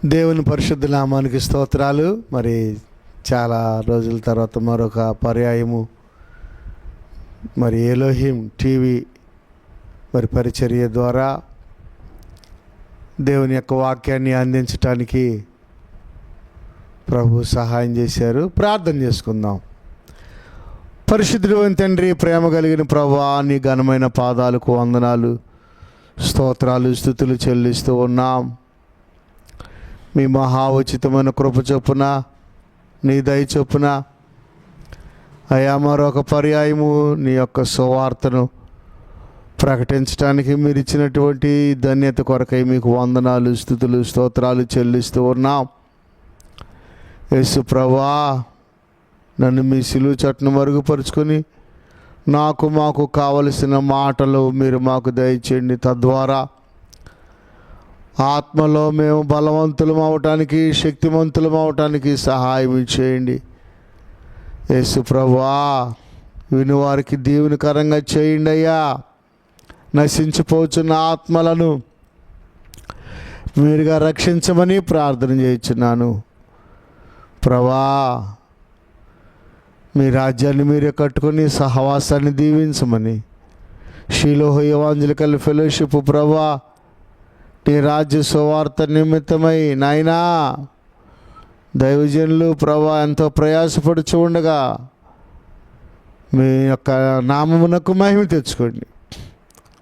దేవుని పరిశుద్ధ నామానికి స్తోత్రాలు. మరి చాలా రోజుల తర్వాత మరొక పర్యాయము మరి ఎలోహిం టీవీ మరి పరిచర్య ద్వారా దేవుని యొక్క వాక్యాన్ని అందించటానికి ప్రభు సహాయం చేశారు. ప్రార్థన చేసుకుందాం. పరిశుద్ధుడు తండ్రి, ప్రేమ కలిగిన ప్రభువా, నీ ఘనమైన పాదాలకు వందనాలు, స్తోత్రాలు, స్తుతులు చెల్లిస్తూ ఉన్నాం. మీ మహా ఉచితమైన కృప చొప్పున, నీ దయ చొప్పున అయా మరొక పర్యాయము నీ యొక్క సువార్తను ప్రకటించడానికి మీరు ఇచ్చినటువంటి ధన్యత కొరకై మీకు వందనాలు, స్తుతులు, స్తోత్రాలు చెల్లిస్తూ ఉన్నాం. యేసు ప్రభువా, నన్ను మీ సిలువ చట్టును మరుగుపరుచుకొని మాకు కావలసిన మాటలు మీరు మాకు దయచేయండి. తద్వారా ఆత్మలో మేము బలవంతులం అవటానికి, శక్తిమంతులం అవటానికి సహాయం చేయండి. యేసు ప్రభువా, వినువారికి దీవెనకరంగా చేయండి అయ్యా. నశించిపోతున్న ఆత్మలను మీరుగా రక్షించమని ప్రార్థన చేయించున్నాను. ప్రభువా, మీ రాజ్యాన్ని మీరే కట్టుకొని సహవాసాన్ని దీవించమని, షిలోహ్ ఎవాంజలికల్ ఫెలోషిప్ ప్రభువా, నీ రాజ్య సువార్త నిమిత్తమై నాయనా దైవజనులు ప్రభువా ఎంతో ప్రయాసపడుచు ఉండగా మీ యొక్క నామమునకు మహిమ తెచ్చుకోండి.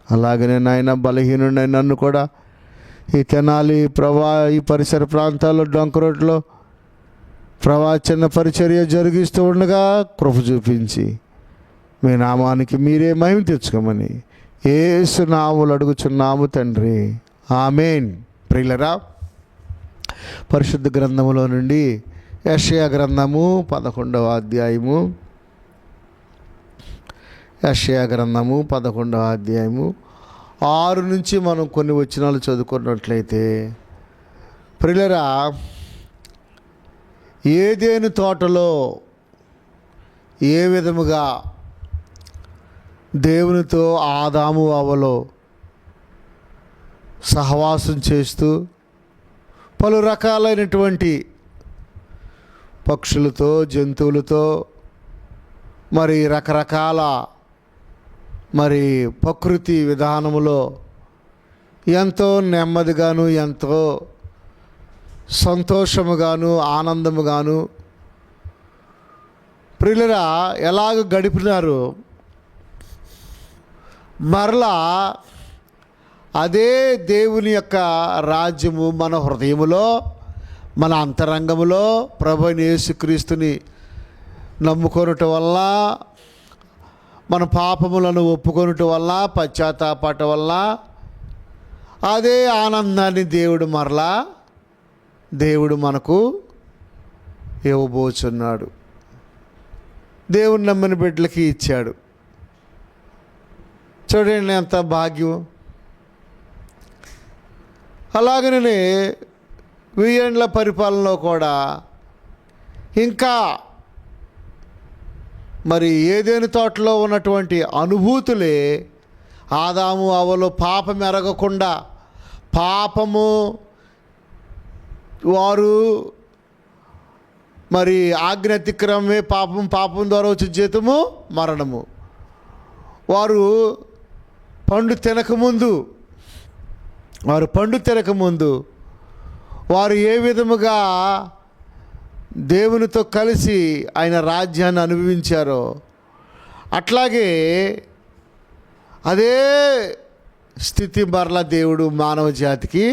అలాగనే నాయన బలహీనుడైన నన్ను కూడా ఈ తెనాలి ప్రభువా, ఈ పరిసర ప్రాంతాల్లో డొంక రోడ్లో ప్రభువా చిన్న పరిచర్య జరిగిస్తూ ఉండగా కృప చూపించి మీ నామానికి మీరే మహిమ తెచ్చుకోమని యేసు నామములో అడుగుచున్నాము తండ్రి, ఆమేన్. ప్రియులరా, పరిశుద్ధ గ్రంథములో నుండి యెషయా గ్రంథము 11వ అధ్యాయము, యెషయా గ్రంథము 11వ అధ్యాయము 6 నుంచి మనం కొన్ని వచనాలు చదువుకున్నట్లయితే, ప్రియులరా, ఏదెను తోటలో ఏ విధముగా దేవునితో ఆదాము అవ్వలో సహవాసం చేస్తూ పలు రకాలైనటువంటి పక్షులతో, జంతువులతో, మరి రకరకాల మరి ప్రకృతి విధానములో ఎంతో నెమ్మదిగాను, ఎంతో సంతోషముగాను, ఆనందముగాను ప్రియులరా ఎలాగ గడిపినారు, మరలా అదే దేవుని యొక్క రాజ్యము మన హృదయములో, మన అంతరంగములో ప్రభువైన యేసుక్రీస్తుని నమ్ముకొనుట వల్ల, మన పాపములను ఒప్పుకొనుట వల్ల, పశ్చాత్తాపట వల్ల అదే ఆనందాన్ని దేవుడు మనకు ఇవ్వబోచున్నాడు. దేవుని నమ్మిన బిడ్డలకి ఇచ్చాడు. చూడండి ఎంత భాగ్యం. అలాగనే 1000 ఏండ్ల పరిపాలనలో కూడా ఇంకా మరి ఏదెను తోటలో ఉన్నటువంటి అనుభూతులే ఆదాము అవ్వలు పాపం ఎరగకుండా, పాపము వారు మరి ఆజ్ఞ అతిక్రమమే పాపం ద్వారా వచ్చే జీతము మరణము. వారు పండు తినకముందు వారు ఏ విధముగా దేవునితో కలిసి ఆయన రాజ్యాన్ని అనుభవించారో, అట్లాగే అదే స్థితి మరలా దేవుడు మానవ జాతికి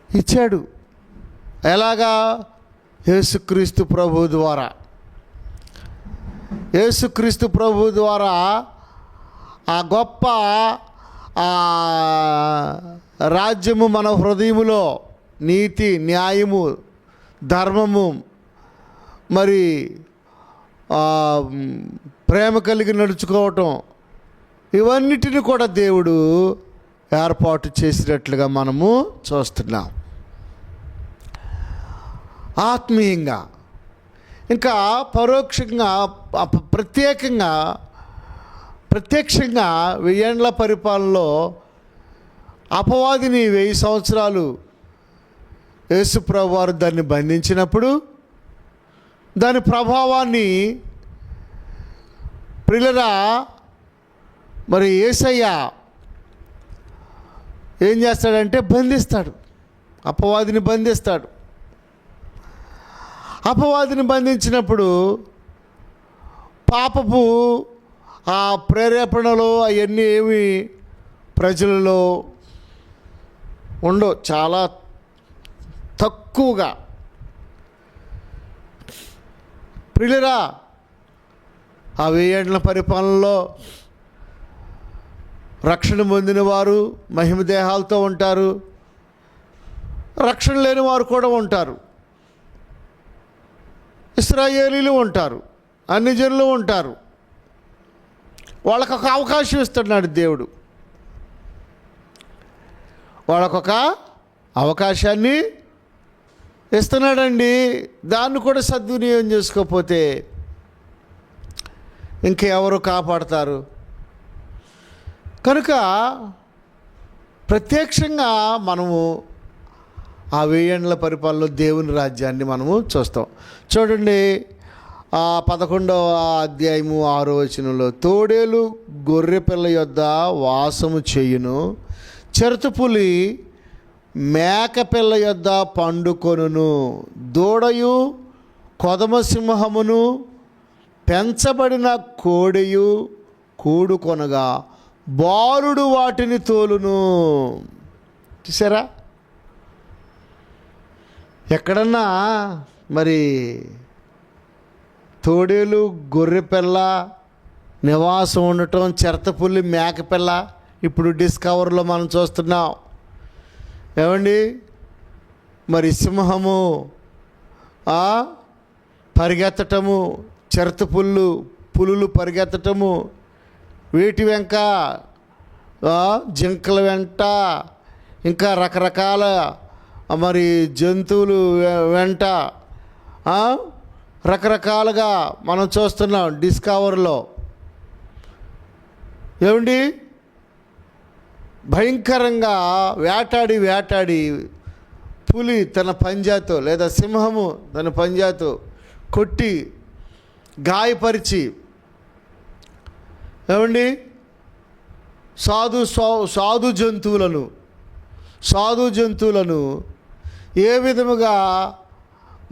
ఇచ్చాడు. ఎలాగా? యేసుక్రీస్తు ప్రభు ద్వారా ఆ గొప్ప రాజ్యము మన హృదయములో నీతి, న్యాయము, ధర్మము, మరి ప్రేమ కలిగి నడుచుకోవటం, ఇవన్నిటిని కూడా దేవుడు ఏర్పాటు చేసినట్లుగా మనము చూస్తున్నాం. ఆత్మీయంగా ఇంకా పరోక్షంగా, ప్రత్యక్షంగా 1000 ఏండ్ల పరిపాలనలో అపవాదిని 1000 సంవత్సరాలు యేసుప్రభు వారు దాన్ని బంధించినప్పుడు దాని ప్రభావాన్ని ప్రియులారా మరి యేసయ్య ఏం చేస్తాడంటే బంధిస్తాడు, అపవాదిని బంధిస్తాడు. అపవాదిని బంధించినప్పుడు పాపపు ఆ ప్రేరేపణలు అవన్నీ ఏమి ప్రజలలో ఉండవు, చాలా తక్కువగా. ప్రియులారా ఆ 1000 ఏండ్ల పరిపాలనలో రక్షణ పొందిన వారు మహిమ దేహాలతో ఉంటారు, రక్షణ లేని వారు కూడా ఉంటారు. ఇశ్రాయేలీలు ఉంటారు, అన్ని జనులు ఉంటారు. వాళ్ళకొక అవకాశం ఇస్తున్నాడు దేవుడు, వాళ్ళకొక అవకాశాన్ని ఇస్తున్నాడండి. దాన్ని కూడా సద్వినియోగం చేసుకోకపోతే ఇంకెవరు కాపాడతారు? కనుక ప్రత్యక్షంగా మనము ఆ 1000 ఏండ్ల పరిపాలనలో దేవుని రాజ్యాన్ని మనము చూస్తాం. చూడండి, ఆ 11వ అధ్యాయము 6వ వచనంలో, తోడేలు గొర్రెపిల్ల యొద్ద వాసము చేయును, చిరుతపులి మేకపిల్ల యొద్ద పండుకొనును, దూడయు కొదమ సింహమును పెంచబడిన కోడెయు కూడుకొనగా బాలుడు వాటిని తోలును. చూసారా? ఎక్కడన్నా మరి తోడేలు గొర్రెపిల్ల నివాసం ఉండటం, చిరుతపులి మేకపిల్ల ఇప్పుడు డిస్కవర్లో మనం చూస్తున్నాం. ఏమండి, మరి సింహము పరిగెత్తటము, పులులు పరిగెత్తటము, వీటి వెంక జింకల వెంట ఇంకా రకరకాల మరి జంతువులు వెంట రకరకాలుగా మనం చూస్తున్నాం డిస్కవర్లో. ఏమండి, భయంకరంగా వేటాడి పులి తన పంజాతో లేదా సింహము తన పంజాతో కొట్టి గాయపరిచి, ఏమండి, సాధు జంతువులను ఏ విధముగా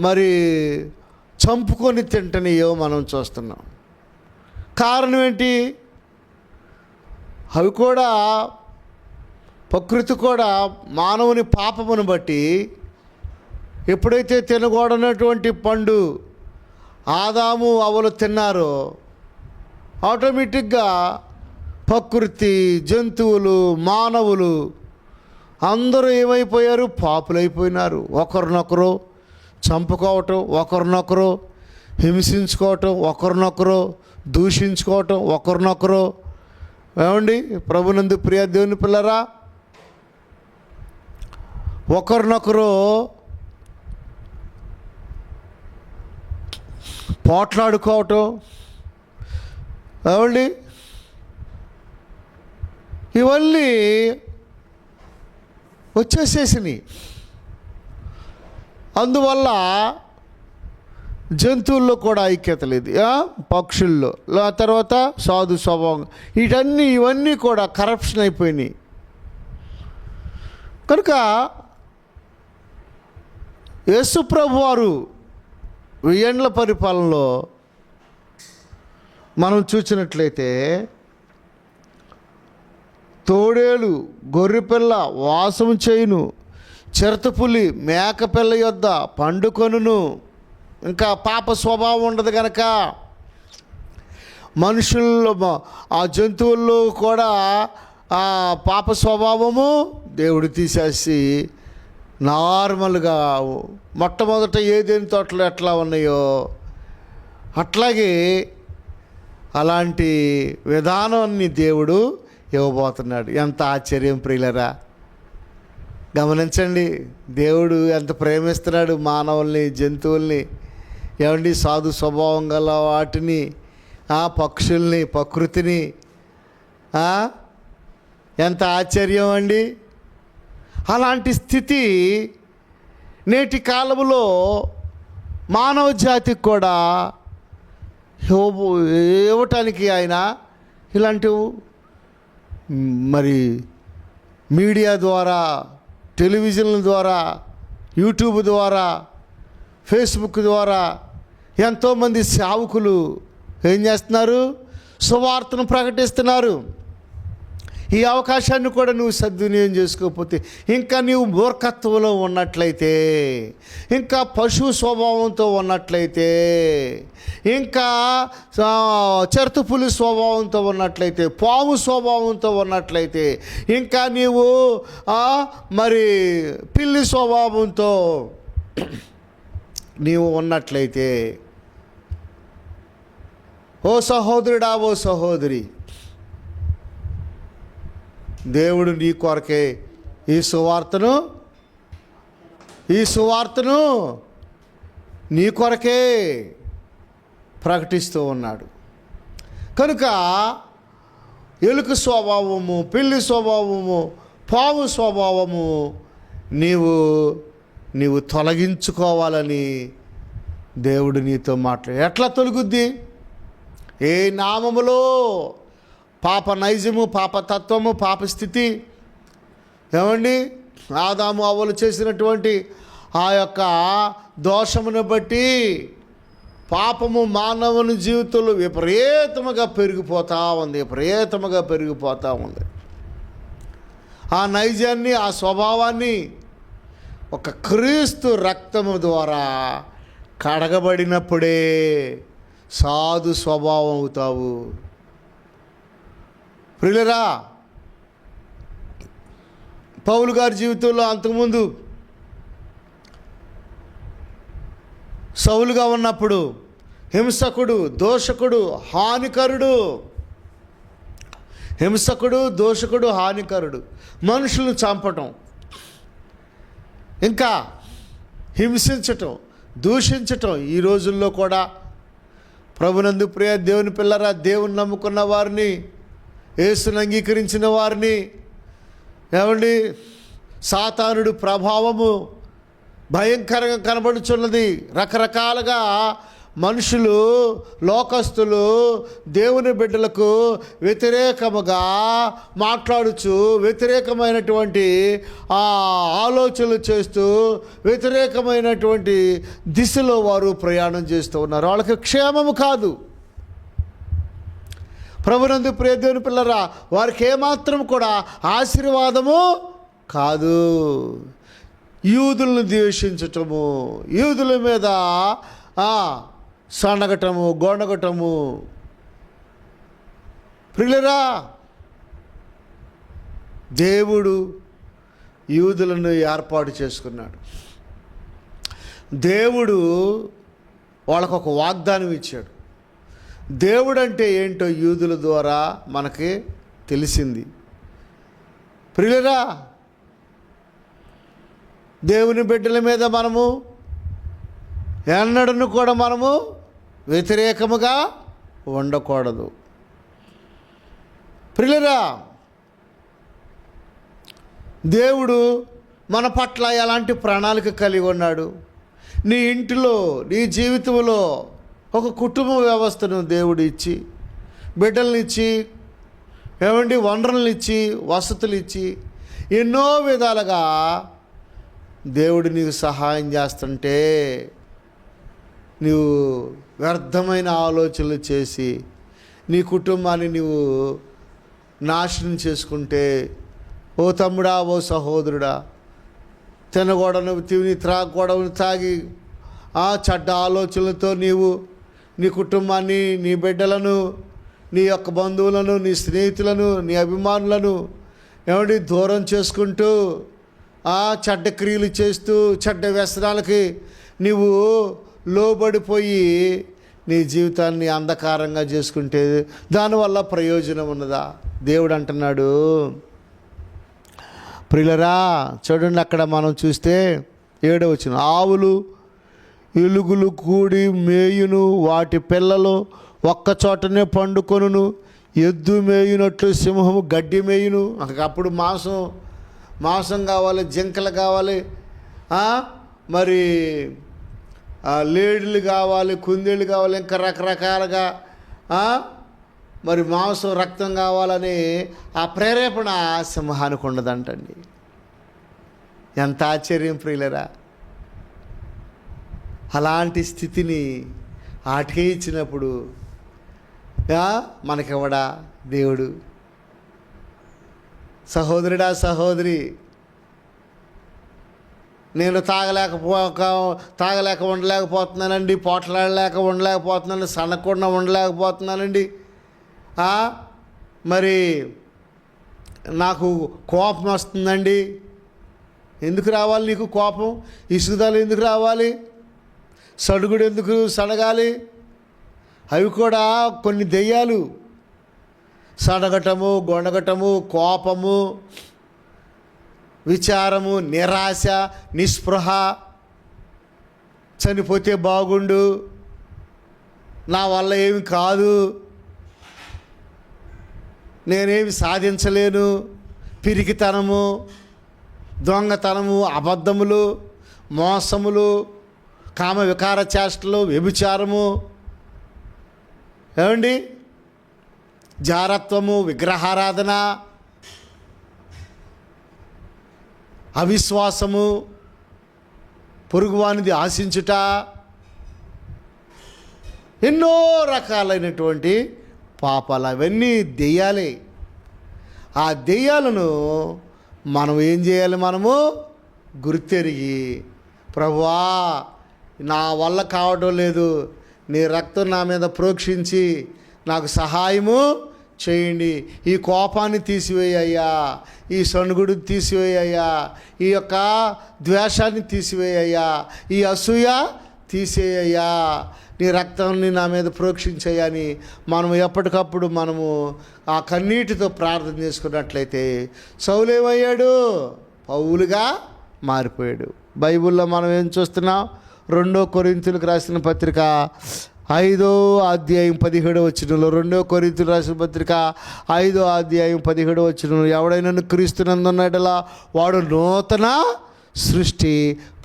మరి చంపుకొని తింటనియో మనం చూస్తున్నాం. కారణం ఏంటి? అవి కూడా ప్రకృతి కూడా మానవుని పాపమును బట్టి ఎప్పుడైతే తినకూడనటువంటి పండు ఆదాము అవ్వలు తిన్నారో ఆటోమేటిక్గా ప్రకృతి, జంతువులు, మానవులు అందరూ ఏమైపోయారు? పాపులైపోయినారు. ఒకరినొకరు చంపుకోవటం, ఒకరినొకరు హింసించుకోవటం, ఒకరినొకరు దూషించుకోవటం, ఒకరినొకరు. ఏమండి, ప్రభునందు ప్రియ దేవుని పిల్లరా, ఒకరినొకరు పోట్లాడుకోవటం, ఏమండి, ఇవన్నీ వచ్చేసేసినాయి. అందువల్ల జంతువుల్లో కూడా ఐక్యత లేదు, పక్షుల్లో, తర్వాత సాధు స్వభావం, ఇవన్నీ కూడా కరప్షన్ అయిపోయినాయి. కనుక యేసుప్రభు వారు 1000 ఏండ్ల పరిపాలనలో మనం చూసినట్లయితే తోడేలు గొర్రెపిల్ల వాసము చేయును, చిరుతపులి మేకపిల్ల యొద్ద పండుకొనును. ఇంకా పాప స్వభావం ఉండదు కనుక మనుషుల్లో ఆ జంతువుల్లో కూడా ఆ పాప స్వభావము దేవుడు తీసేసి నార్మల్గా మొట్టమొదట ఏదేని తోటలు ఎట్లా ఉన్నాయో అట్లాగే అలాంటి విధానాన్ని దేవుడు ఇవ్వబోతున్నాడు. ఎంత ఆశ్చర్యం ప్రియులరా! గమనించండి, దేవుడు ఎంత ప్రేమిస్తున్నాడు మానవుల్ని, జంతువుల్ని. ఏమండి, సాధు స్వభావం గల వాటిని, పక్షుల్ని, ప్రకృతిని. ఎంత ఆశ్చర్యం అండి! అలాంటి స్థితి నేటి కాలంలో మానవ జాతికి కూడా ఇవ్వటానికి ఆయన ఇలాంటివి మరి మీడియా ద్వారా, టెలివిజన్ల ద్వారా, యూట్యూబ్ ద్వారా, ఫేస్బుక్ ద్వారా ఎంతోమంది సేవకులు ఏం చేస్తున్నారు? సువార్తను ప్రకటిస్తున్నారు. ఈ అవకాశాన్ని కూడా నువ్వు సద్వినియోగం చేసుకోకపోతే, ఇంకా నీవు మూర్ఖత్వంలో ఉన్నట్లయితే, ఇంకా పశువు స్వభావంతో ఉన్నట్లయితే, ఇంకా చిరుతపులి స్వభావంతో ఉన్నట్లయితే, పాము స్వభావంతో ఉన్నట్లయితే, ఇంకా నీవు మరి పిల్లి స్వభావంతో నీవు ఉన్నట్లయితే, ఓ సహోదరుడా, ఓ సహోదరి, దేవుడు నీ కొరకే ఈ సువార్తను నీ కొరకే ప్రకటిస్తూ ఉన్నాడు. కనుక ఎలుక స్వభావము, పిల్లి స్వభావము, పాము స్వభావము నీవు తొలగించుకోవాలని దేవుడు నీతో మాట్లాడు. ఎట్లా తొలగుద్ది? ఏ నామములో పాప నైజము, పాపతత్వము, పాపస్థితి, ఏమండి ఆదాము అవ్వలు చేసినటువంటి ఆ యొక్క దోషమును బట్టి పాపము మానవుని జీవితంలో విపరీతముగా పెరిగిపోతూ ఉంది. ఆ నైజాన్ని, ఆ స్వభావాన్ని ఒక క్రీస్తు రక్తము ద్వారా కడగబడినప్పుడే సాధు స్వభావం అవుతావు. ప్రియులరా, పౌలు గారి జీవితంలో అంతకుముందు సౌలుగా ఉన్నప్పుడు హింసకుడు, దోషకుడు, హానికరుడు, మనుషులను చంపటం, ఇంకా హింసించటం, దూషించటం. ఈ రోజుల్లో కూడా ప్రభునందు ప్రియ దేవుని పిల్లరా, దేవుని నమ్ముకున్న వారిని, యేసును అంగీకరించిన వారిని, ఏమండి సాతానుడు ప్రభావము భయంకరంగా కనబడుచున్నది. రకరకాలుగా మనుషులు, లోకస్తులు దేవుని బిడ్డలకు వ్యతిరేకముగా మాట్లాడుచు, వ్యతిరేకమైనటువంటి ఆలోచనలు చేస్తూ, వ్యతిరేకమైనటువంటి దిశలో వారు ప్రయాణం చేస్తూ ఉన్నారు. వాళ్ళకి క్షేమము కాదు. ప్రభునందు ప్రియ దేవుని పిల్లరా, వారికి ఏమాత్రం కూడా ఆశీర్వాదము కాదు. యూదులను ద్వేషించటము, యూదుల మీద సనగటము, గొనగటము. ప్రియులరా, దేవుడు యూదులను ఏర్పాటు చేసుకున్నాడు. దేవుడు వాళ్ళకు ఒక వాగ్దానం ఇచ్చాడు. దేవుడు అంటే ఏంటో యూదుల ద్వారా మనకి తెలిసింది. ప్రియులరా, దేవుని బిడ్డల మీద మనము ఎన్నడను కూడా మనము వ్యతిరేకముగా ఉండకూడదు. ప్రియులరా, దేవుడు మన పట్ల ఎలాంటి ప్రణాళిక కలిగి ఉన్నాడు? నీ ఇంటిలో, నీ జీవితంలో ఒక కుటుంబ వ్యవస్థను దేవుడు ఇచ్చి, బిడ్డలనిచ్చి, ఏమండి వనరులను ఇచ్చి, వసతులు ఇచ్చి, ఎన్నో విధాలుగా దేవుడు నీకు సహాయం చేస్తుంటే, నీవు వ్యర్థమైన ఆలోచనలు చేసి నీ కుటుంబాన్ని నీవు నాశనం చేసుకుంటే, ఓ తమ్ముడా, ఓ సహోదరుడా, తినగూడను తిని, త్రాగకూడను తాగి, చెడ్డ ఆలోచనలతో నీవు నీ కుటుంబాన్ని, నీ బిడ్డలను, నీ యొక్క బంధువులను, నీ స్నేహితులను, నీ అభిమానులను ఏమండి దూరం చేసుకుంటూ, చెడ్డ క్రియలు చేస్తూ, చెడ్డ వ్యసనాలకి నీవు లోబడిపోయి నీ జీవితాన్ని అంధకారంగా చేసుకుంటే దానివల్ల ప్రయోజనం ఉన్నదా? దేవుడు అంటున్నాడు. ప్రియులరా, చూడండి, అక్కడ మనం చూస్తే 7వ వచనం, ఆవులు ఎలుగులు కూడి మేయును, వాటి పిల్లలు ఒక్కచోటనే పండుకొనును, ఎద్దు మేయునట్లు సింహము గడ్డి మేయును. అప్పుడు మాంసం కావాలి, జింకలు కావాలి, మరి లేడీలు కావాలి, కుందేళ్ళు కావాలి, ఇంకా రకరకాలుగా మరి మాంసం రక్తం కావాలని ఆ ప్రేరేపణ సింహానికి ఉండదంటండి. ఎంత ఆశ్చర్యం ప్రియులరా! అలాంటి స్థితిని ఆటకే ఇచ్చినప్పుడు మనకివ్వడా దేవుడు? సహోదరుడా, సహోదరి, నేను తాగలేక ఉండలేకపోతున్నానండి, పోట్లాడలేక ఉండలేకపోతున్నాను, సనకుండా ఉండలేకపోతున్నానండి, మరి నాకు కోపం వస్తుందండి. ఎందుకు రావాలి నీకు కోపం? ఇసుగుదలు ఎందుకు రావాలి? సడుగుడు ఎందుకు సడగాలి? అవి కూడా కొన్ని దెయ్యాలు. సడగటము, గొనగటము, కోపము, విచారము, నిరాశ, నిస్పృహ, చనిపోతే బాగుండు, నా వల్ల ఏమి కాదు, నేనేమి సాధించలేను, పిరికితనము, దొంగతనము, అబద్ధములు, మోసములు, కామ వికార చేష్టలు, వ్యభిచారము, ఏమండి, జారత్వము, విగ్రహారాధన, అవిశ్వాసము, పొరుగువానిది ఆశించుట, ఎన్నో రకాలైనటువంటి పాపాలు. అవన్నీ దెయ్యాలే. ఆ దెయ్యాలను మనం ఏం చేయాలి? మనము గుర్తెరిగి, ప్రభువా నా వల్ల కావడం లేదు, నీ రక్తం నా మీద ప్రోక్షించి నాకు సహాయము చేయండి, ఈ కోపాన్ని తీసివేయ్యా, ఈ సణుగుడు తీసివేయ్యా, ఈ యొక్క ద్వేషాన్ని తీసివేయ్యా, ఈ అసూయ తీసేయ్యా, నీ రక్తాన్ని నా మీద ప్రోక్షించయ్యని మనము ఎప్పటికప్పుడు మనము ఆ కన్నీటితో ప్రార్థన చేసుకున్నట్లయితే సౌలేమయ్యాడు? పౌలుగా మారిపోయాడు. బైబిల్లో మనం ఏం చూస్తున్నాం? 2 కొరింథీయులకు రాసిన పత్రిక 5వ అధ్యాయం 17వ వచనంలో, 2 కొరింథీయులకు రాసిన పత్రిక 5వ అధ్యాయం 17వ వచనంలో, ఎవడైనా క్రీస్తునందున్నట్లా వాడు నూతన సృష్టి,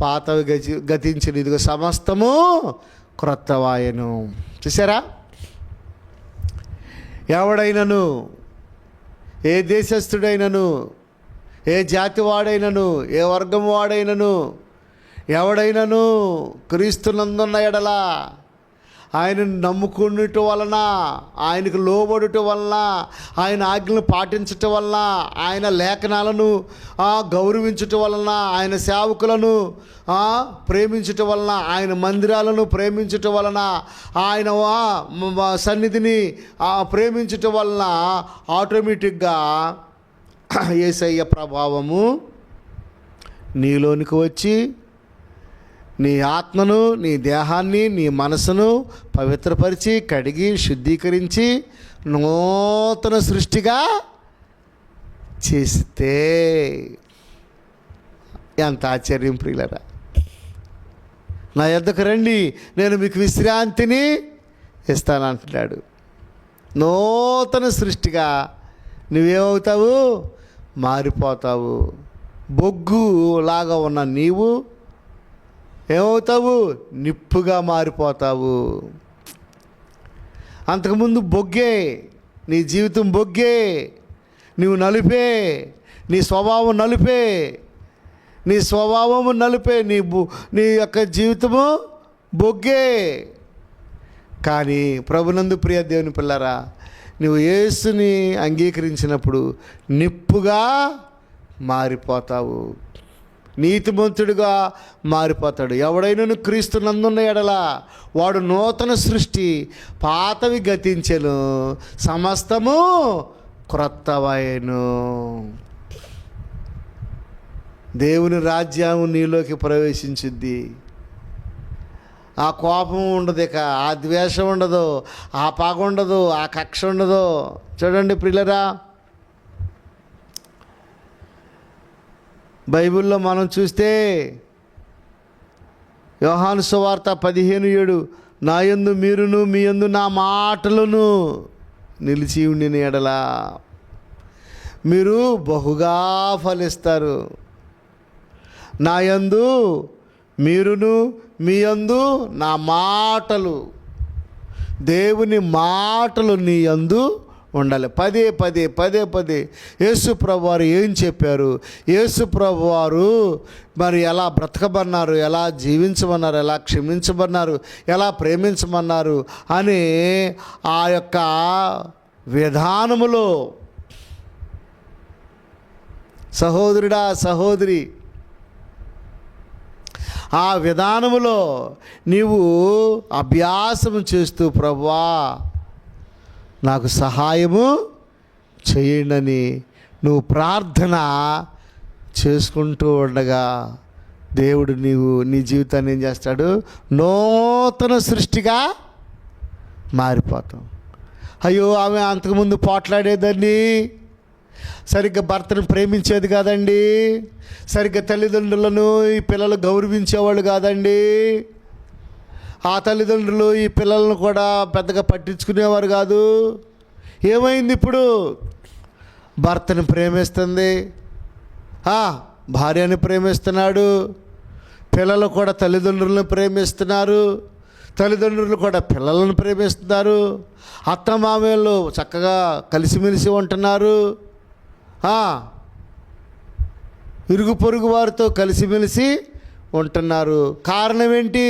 పాతవి గతించిన, ఇదిగో సమస్తము క్రొత్తవాయను. చూసారా? ఎవడైనను, ఏ దేశస్థుడైనను, ఏ జాతి వాడైనను, ఏ వర్గం వాడైనను, ఎవడైనను క్రీస్తునందున్న ఎడల, ఆయనను నమ్ముకున్నట్టు వలన, ఆయనకు లోబడుట వలన, ఆయన ఆజ్ఞలను పాటించటం వలన, ఆయన లేఖనాలను గౌరవించటం వలన, ఆయన సేవకులను ప్రేమించటం వలన, ఆయన మందిరాలను ప్రేమించటం వలన, ఆయన సన్నిధిని ప్రేమించటం వలన ఆటోమేటిక్గా యేసయ్య ప్రభావము నీలోనికి వచ్చి నీ ఆత్మను, నీ దేహాన్ని, నీ మనసును పవిత్రపరిచి, కడిగి, శుద్ధీకరించి నూతన సృష్టిగా చేస్తే ఎంత ఆశ్చర్యం ప్రియులరా! నా యొద్దకు రండి, నేను మీకు విశ్రాంతిని ఇస్తానంటున్నాడు. నూతన సృష్టిగా నువ్వేమవుతావు? మారిపోతావు. బొగ్గు లాగా ఉన్న నీవు ఏమవుతావు? నిప్పుగా మారిపోతావు. అంతకుముందు బొగ్గే, నీ జీవితం బొగ్గే, నువ్వు నలిపే, నీ స్వభావం నలిపే, నీ స్వభావము నలిపే, నీ యొక్క జీవితము బొగ్గే. కానీ ప్రభునందు ప్రియ దేవుని పిల్లరా, నువ్వు యేసుని అంగీకరించినప్పుడు నిప్పుగా మారిపోతావు, నీతిమంతుడిగా మారిపోతాడు. ఎవడైనా క్రీస్తునందున్న ఎడల వాడు నూతన సృష్టి, పాతవి గతించెను, సమస్తము క్రొత్తవైను. దేవుని రాజ్యం నీలోకి ప్రవేశించుద్ది. ఆ కోపం ఉండదు, ఇక ఆ ద్వేషం ఉండదు, ఆ పగ ఉండదు, ఆ కక్ష ఉండదు. చూడండి ప్రియులరా, బైబిల్లో మనం చూస్తే యోహాను సువార్త 15:7, నా యందు మీరును, మీ యందు నా మాటలను నిలిచి ఉండిన ఎడల మీరు బహుగా ఫలిస్తారు. నా యందు మీరును మీ యందు నా మాటలు, దేవుని మాటలు నీ యందు ఉండాలి. పదే పదే యేసు ప్రభువారు ఏం చెప్పారు, యేసు ప్రభువారు మరి ఎలా బ్రతకమన్నారు, ఎలా జీవించమన్నారు, ఎలా క్షమించమన్నారు, ఎలా ప్రేమించమన్నారు అని ఆ యొక్క విధానములో సహోదరుడా సహోదరి, ఆ విధానములో నీవు అభ్యాసం చేస్తూ ప్రభువా నాకు సహాయము చేయండి నువ్వు ప్రార్థన చేసుకుంటూ ఉండగా దేవుడు నీ జీవితాన్ని ఏం చేస్తాడు, నూతన సృష్టిగా మారిపోతాం. అయ్యో ఆమె అంతకుముందు పోట్లాడేదాన్ని, సరిగ్గా భర్తను ప్రేమించేది కాదండి, సరిగ్గా తల్లిదండ్రులను ఈ పిల్లలు గౌరవించేవాళ్ళు కాదండి, ఆ తల్లిదండ్రులు ఈ పిల్లలను కూడా పెద్దగా పట్టించుకునేవారు కాదు. ఏమైంది ఇప్పుడు? భర్తను ప్రేమిస్తుంది, భార్యని ప్రేమిస్తున్నాడు, పిల్లలు కూడా తల్లిదండ్రులను ప్రేమిస్తున్నారు, తల్లిదండ్రులు కూడా పిల్లలను ప్రేమిస్తున్నారు, అత్తమామలు చక్కగా కలిసిమెలిసి ఉంటున్నారు, ఇరుగు పొరుగు వారితో కలిసిమెలిసి ఉంటున్నారు. కారణం ఏంటి?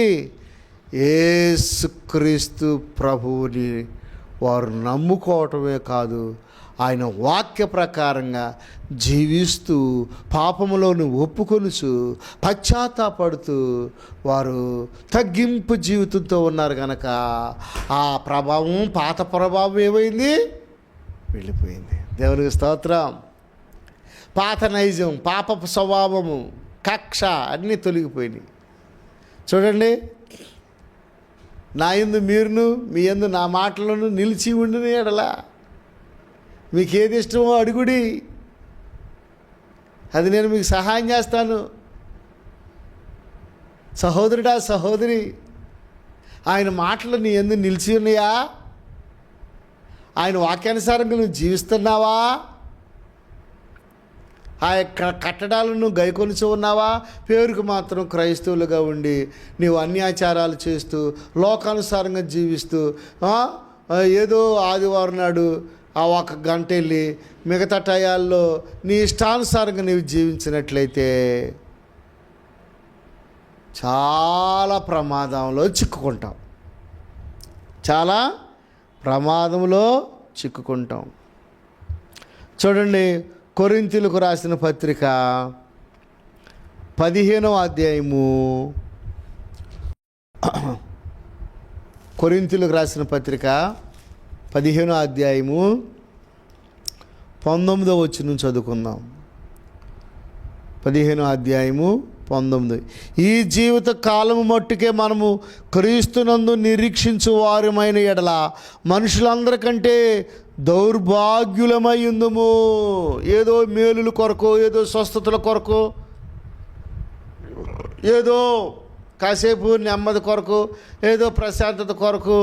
యేసుక్రీస్తు ప్రభువుని వారు నమ్ముకోవటమే కాదు, ఆయన వాక్య ప్రకారంగా జీవిస్తూ పాపములోను ఒప్పుకొనుచు పశ్చాత్తాపడుతూ వారు తగ్గింపు జీవితంతో ఉన్నారు కనుక ఆ ప్రభావం, పాత ప్రభావం ఏమైంది? వెళ్ళిపోయింది. దేవునికి స్తోత్రం. పాత నైజం, పాపపు స్వభావము, కక్ష అన్నీ తొలగిపోయినాయి. చూడండి, నా యందు మీరును మీ యందు నా మాటలను నిలిచి ఉండిన ఎడల మీకు ఏది ఇష్టమో అడుగుడి, అది నేను మీకు సహాయం చేస్తాను. సహోదరుడా సహోదరి, ఆయన మాటలు నీ యందు నిలిచి ఉన్నాయా? ఆయన వాక్యానుసారంగా నువ్వు జీవిస్తున్నావా? ఆ యొక్క కట్టడాలను గైకొలుచు ఉన్నావా? పేరుకు మాత్రం క్రైస్తవులుగా ఉండి నీవు అన్యాచారాలు చేస్తూ లోకానుసారంగా జీవిస్తూ ఏదో ఆదివారం నాడు ఆ ఒక గంట వెళ్ళి మిగతా టయాల్లో నీ ఇష్టానుసారంగా నీవు జీవించినట్లయితే చాలా ప్రమాదంలో చిక్కుకుంటాం, చాలా ప్రమాదంలో చిక్కుకుంటాం. చూడండి, కొరింథీయులకు రాసిన పత్రిక 15వ అధ్యాయము, కొరింథీయులకు రాసిన పత్రిక 15వ అధ్యాయము 19వ వచనం చదువుకుందాం. 15వ అధ్యాయము 19. ఈ జీవిత కాలము మట్టుకే మనము క్రీస్తునందు నిరీక్షించు వారమైన ఎడల మనుషులందరికంటే దౌర్భాగ్యులమై ఉందుము. ఏదో మేలుల కొరకు, ఏదో స్వస్థతల కొరకు, ఏదో కాసేపు నెమ్మది కొరకు, ఏదో ప్రశాంతత కొరకు,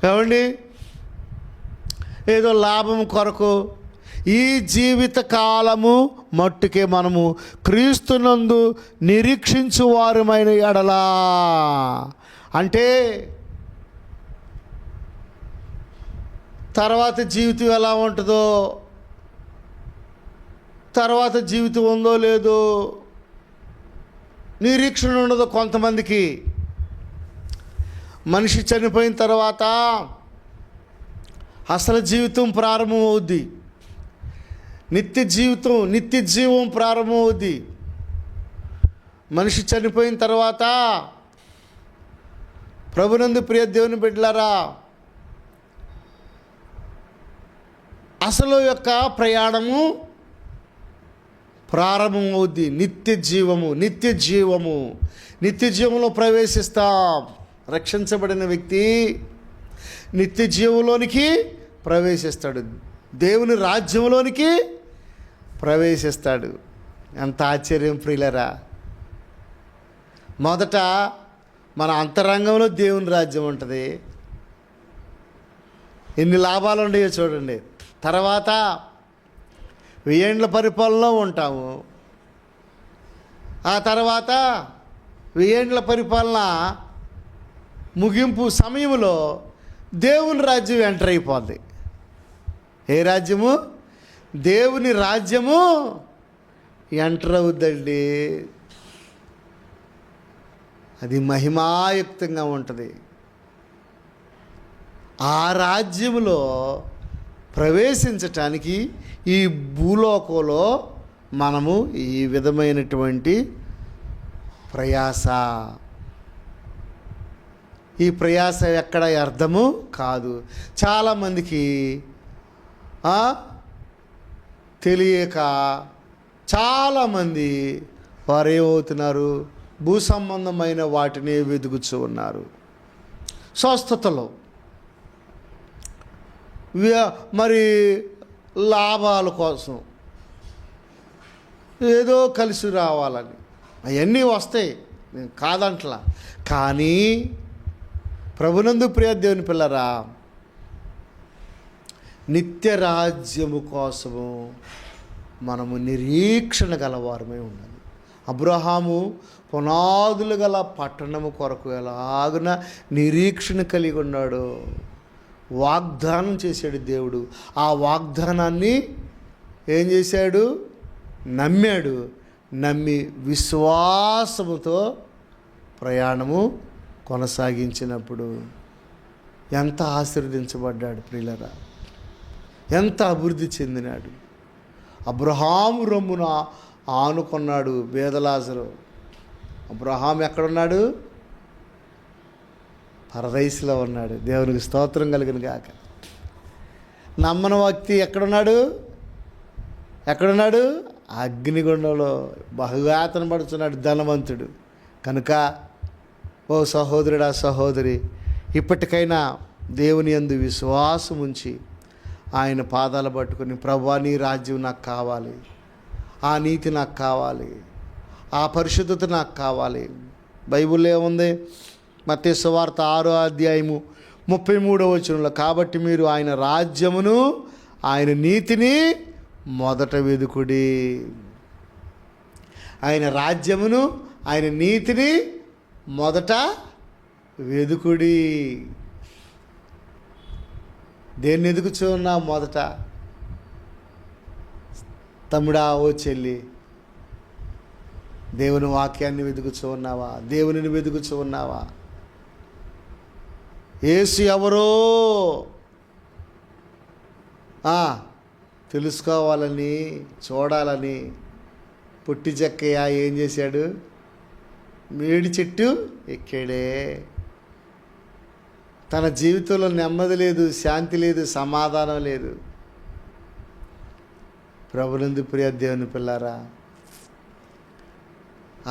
ఏమండి, ఏదో లాభం కొరకు ఈ జీవిత కాలము మట్టుకే మనము క్రీస్తునందు నిరీక్షించు వారమైన ఎడలా, అంటే తర్వాత జీవితం ఎలా ఉంటుందో, తర్వాత జీవితం ఉందో లేదో నిరీక్షణ ఉండదు కొంతమందికి. మనిషి చనిపోయిన తర్వాత అసలు జీవితం ప్రారంభమవుద్ది, నిత్య జీవం ప్రారంభమవుద్ది. మనిషి చనిపోయిన తర్వాత ప్రభునందు ప్రియ దేవుని బిడ్డలారా, అసలు యొక్క ప్రయాణము ప్రారంభమవుద్ది. నిత్య జీవములో ప్రవేశిస్తాం. రక్షించబడిన వ్యక్తి నిత్య జీవంలోనికి ప్రవేశిస్తాడు, దేవుని రాజ్యంలోనికి ప్రవేశిస్తాడు. ఎంత ఆశ్చర్యం ప్రియులరా! మొదట మన అంతరంగంలో దేవుని రాజ్యం ఉంటుంది, ఎన్ని లాభాలు ఉన్నాయో చూడండి. తర్వాత 1000 ఏళ్ల పరిపాలనలో ఉంటాము, ఆ తర్వాత 1000 ఏండ్ల పరిపాలన ముగింపు సమయంలో దేవుని రాజ్యం ఎంటర్ అయిపోద్ది. ఏ రాజ్యము? దేవుని రాజ్యము ఎంటర్ అవుద్దండి. అది మహిమాయుక్తంగా ఉంటుంది. ఆ రాజ్యములో ప్రవేశించటానికి ఈ భూలోకంలో మనము ఈ విధమైనటువంటి ప్రయాస, ఈ ప్రయాస ఎక్కడ అర్థము కాదు. చాలామందికి తెలియక చాలామంది వారు ఏమవుతున్నారు? భూ సంబంధమైన వాటిని వెతుకుతూ ఉన్నారు. స్వస్థతలో మరి లాభాల కోసం ఏదో కలిసి రావాలని అవన్నీ వస్తాయి, నేను కాదంటలా. కానీ ప్రభునందు ప్రియ దేవుని పిల్లరా, నిత్య రాజ్యము కోసము మనము నిరీక్షణ గలవారమై ఉండాలి. అబ్రహాము పునాదులు గల పట్టణము కొరకు ఎలాగున నిరీక్షణ కలిగి ఉన్నాడు. వాగ్దానం చేశాడు దేవుడు. ఆ వాగ్దానాన్ని ఏం చేశాడు? నమ్మాడు. నమ్మి విశ్వాసముతో ప్రయాణము కొనసాగించినప్పుడు ఎంత ఆశీర్వదించబడ్డాడు ప్రియులరా, ఎంత అభివృద్ధి చెందినాడు. అబ్రహాము రొమ్మున ఆనుకున్నాడు బేదలాజరు. అబ్రహాం ఎక్కడున్నాడు? పరదైసులో ఉన్నాడు. దేవునికి స్తోత్రం కలుగును గాక. నమ్మని వ్యక్తి ఎక్కడున్నాడు? అగ్నిగుండంలో బహువేతన పడుతున్నాడు ధనవంతుడు. కనుక ఓ సహోదరుడా, సహోదరి, ఇప్పటికైనా దేవుని యందు విశ్వాసం ఉంచి ఆయన పాదాలు పట్టుకుని, ప్రభువా నీ రాజ్యం నాకు కావాలి, ఆ నీతి నాకు కావాలి, ఆ పరిశుద్ధత నాకు కావాలి. బైబిల్లో ఏముంది? మత్తయి సువార్త 6వ అధ్యాయము 33వ వచనంలో, కాబట్టి మీరు ఆయన రాజ్యమును ఆయన నీతిని మొదట వెదుకుడి. ఆయన రాజ్యమును ఆయన నీతిని మొదట వెదుకుడి. దేన్ని ఎదుగుచూ ఉన్నావు? మొదట తమ్ముడా, ఓ చెల్లి, దేవుని వాక్యాన్ని వెతుకుతూ ఉన్నావా? దేవునిని వెతుకుతూ ఉన్నావా? యేసు ఎవరో తెలుసుకోవాలని, చూడాలని పుట్టి చెక్కయ్య ఏం చేశాడు? మేడి చెట్టు ఎక్కాడే. తన జీవితంలో నెమ్మది లేదు, శాంతి లేదు, సమాధానం లేదు. ప్రభునందు ప్రియ దేవుని పిల్లారా,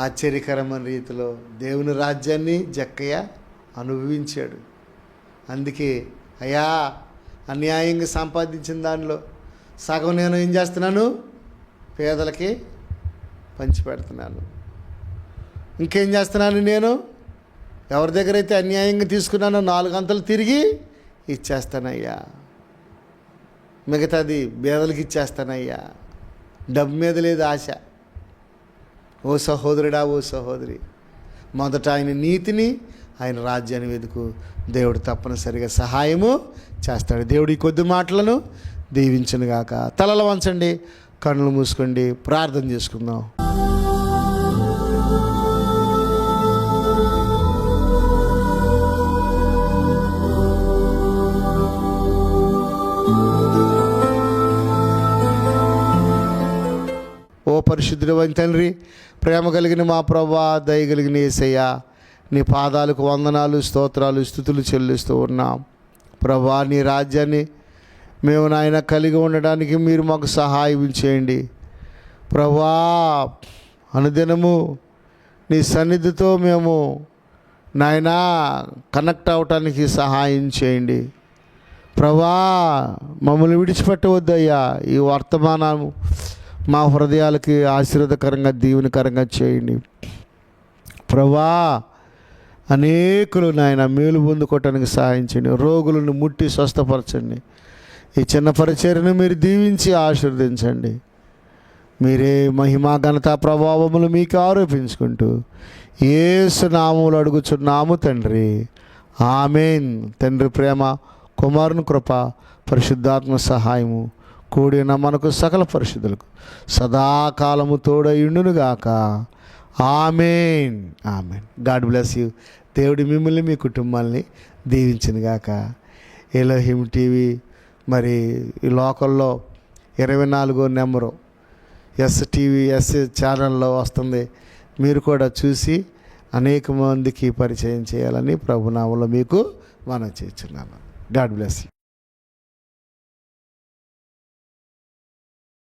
ఆశ్చర్యకరమైన రీతిలో దేవుని రాజ్యాన్ని జక్కయ్య అనుభవించాడు. అందుకే అయ్యా, అన్యాయంగా సంపాదించిన దానిలో సగం నేను ఏం చేస్తున్నాను? పేదలకి పంచిపెడుతున్నాను. ఇంకేం చేస్తున్నాను? నేను ఎవరి దగ్గర అయితే అన్యాయంగా తీసుకున్నానో 4 అంతలు తిరిగి ఇచ్చేస్తానయ్యా. మిగతాది పేదలకి ఇచ్చేస్తానయ్యా. డబ్బు మీద లేదు ఆశ. ఓ సహోదరుడా, ఓ సహోదరి, మొదట ఆయన నీతిని, ఆయన రాజ్యాన్ని వెతుకు. దేవుడు తప్పనిసరిగా సహాయము చేస్తాడు. దేవుడు ఈ కొద్ది మాటలను దీవించునుగాక. తలలు వంచండి, కన్నులు మూసుకోండి, ప్రార్థన చేసుకుందాం. ఓ పరిశుద్ధుడైన తండ్రి, ప్రేమ కలిగిన మా ప్రభువా, దయ కలిగిన యేసయ్యా, నీ పాదాలకు వందనాలు, స్తోత్రాలు, స్తుతులు చెల్లిస్తూ ఉన్నాం. ప్రభువా, నీ రాజ్యాన్ని మేము నాయన కలిగి ఉండడానికి మీరు మాకు సహాయం చేయండి. ప్రభువా, అనుదినము నీ సన్నిధితో మేము నాయన కనెక్ట్ అవటానికి సహాయం చేయండి. ప్రభువా, మమ్మల్ని విడిచిపెట్టవద్దయ్యా. ఈ వర్తమానము మా హృదయాలకి ఆశీర్వాదకరంగా, దీవెనకరంగా చేయండి. ప్రభువా, అనేకులు నాయన మేలు పొందుకోవటానికి సహాయం చేయండి. రోగులను ముట్టి స్వస్థపరచండి. ఈ చిన్న పరిచర్యను మీరు దీవించి ఆశీర్వదించండి. మీరే మహిమా ఘనత ప్రభావములు మీకు ఆరోపించుకుంటూ యేసు నామములో అడుగుచున్నాము తండ్రి, ఆమేన్. తండ్రి ప్రేమ, కుమారుని కృప, పరిశుద్ధాత్మ సహాయము కూడిన మనకు సకల పరిశుద్ధులకు సదాకాలము తోడయుండునుగాక. ఆమేన్, ఆమేన్. God bless you. దేవుడి మిమ్మల్ని, మీ కుటుంబాన్ని దీవించునుగాక. ఎలోహిం టీవీ మరి ఈ లోకల్లో 24వ నెంబరు ఎస్ ఛానల్లో వస్తుంది. మీరు కూడా చూసి అనేక మందికి పరిచయం చేయాలని ప్రభునామంలో మీకు మనం చేస్తున్నాను. God bless you.